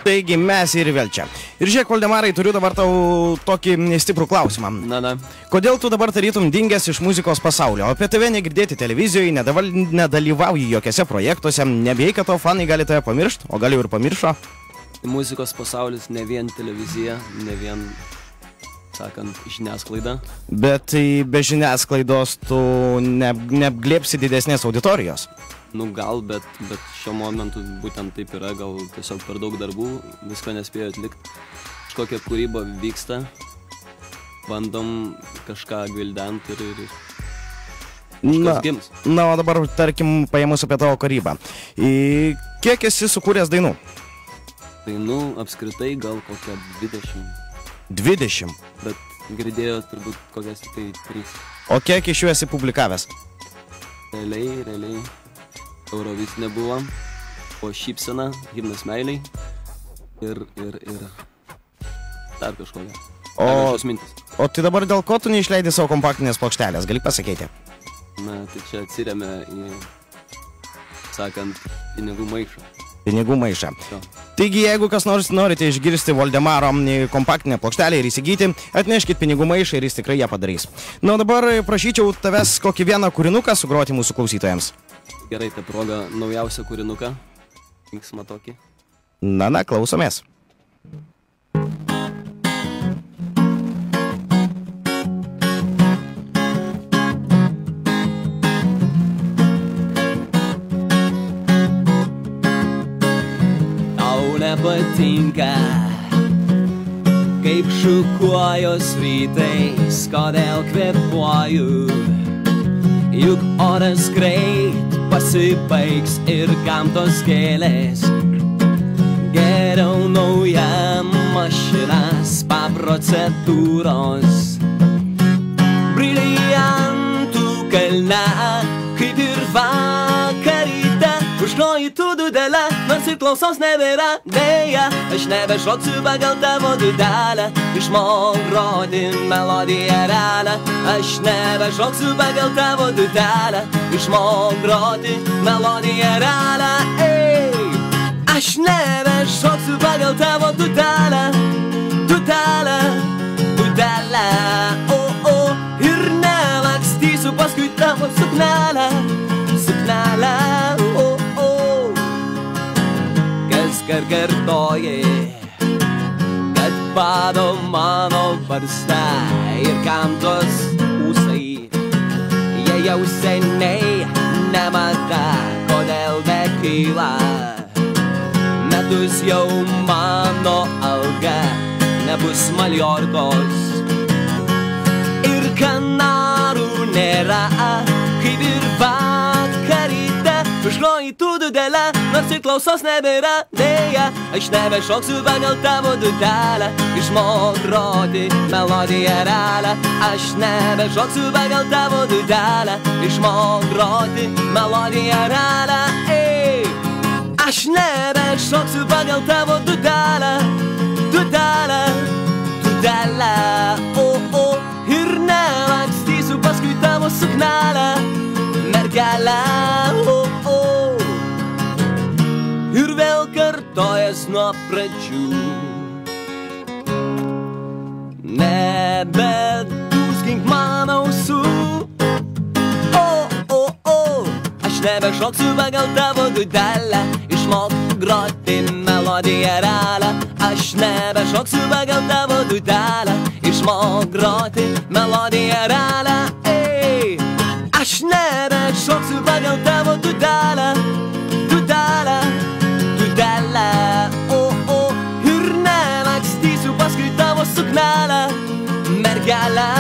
Taigi mes ir vėl čia. Ir žiūrėk, Valdemarai, turiu dabar tau tokį stiprų klausimą. Na. Kodėl tu dabar tarytum dingęs iš muzikos pasaulio? Apie tave negirdėti televizijoje, nedalyvauji jokiose projektuose, nebijai, kad tavo fanai gali tave pamiršti, o gal jau ir pamiršo? Muzikos pasaulis ne vien televizija, ne vien, sakant, žiniasklaida. Bet tai be žiniasklaidos tu neapglėpsi didesnės auditorijos. Nu gal, bet šiuo momentu būtent taip yra, gal tiesiog per daug darbų, visko nespėjo atlikti. Kažkokia kūryba vyksta, bandom kažką gvildenti ir kažkas gims. Na, o dabar, tarkim, paėmus apie tavo kūrybą. Kiek esi sukūręs dainų? Dainų apskritai gal kokią 20. 20? Bet girdėjo turbūt kokias tai 3. O kiek iš jų esi publikavęs? Realiai. Eurovizinė buvo, o Šypsena, Himnas meiliai ir dar kažkokia. O tai dabar dėl ko tu neišleidai savo kompaktinės plokštelės, gali pasakyti? Na, tai čia atsiremia į, sakant, pinigų maišą. Pinigų maišą. Taigi, jeigu kas nors norite išgirsti Valdemaro kompaktinę plokštelę ir įsigyti, atneškit pinigų maišą ir jis tikrai ją padarys. Na, o dabar prašyčiau tavęs kokį vieną kūrinuką sugroti mūsų klausytojams. Gerai, ta proga naujausią kūrinuką. Linksmą tokį. Na, klausomės. Tau nepatinka, kaip šukuojos rytais, kodėl kvėpuoju. Juk oras greit pasibaigs ir gamtos gėlės. Geriau nauja mašina, spa procedūros. Briliantų kalne, kaip ir vakaryte. Užkloji tu dudelę, nors ir klausos nebėra. Deja, aš nebešoksiu pagal tavo dudelę. Išmok groti melodiją realią. Aš nebešoksiu pagal tavo dudelę. Išmok groti melodiją realią. Aš nebešoksiu pagal tavo dudelę. Dudelę. Ir nelakstysiu paskui tavo suknelę. Kartoji, kad bado mano barzda ir gamtos ūsai. Jie jau seniai nemata, kodėl nekyla. Metus jau mano alga nebus Maljorkos. Ir Kanarų nėra, kaip ir vakaryte. Užkloji tu dudelę, nors ir klausos nebėra. Deja, aš nebešoksiu pagal tavo dudelę. Išmok groti melodiją realią. Aš nebešoksiu pagal tavo dudelę. Išmok groti melodiją realią. Aš nebešoksiu pagal tavo dudelę. Ir nelakstysiu paskui tavo suknelę. Mergelę. Ir vėl kartojas nuo pradžių. Nebedūskink man ausų. Aš nebešoksiu pagal tavo dudelę. Išmok groti melodiją realią. Aš nebešoksiu pagal tavo dudelę. Išmok groti melodiją realią. Aš nebešoksiu pagal tavo dudelę. Ir nelakstysiu paskui tavo suknelę. Mergelę.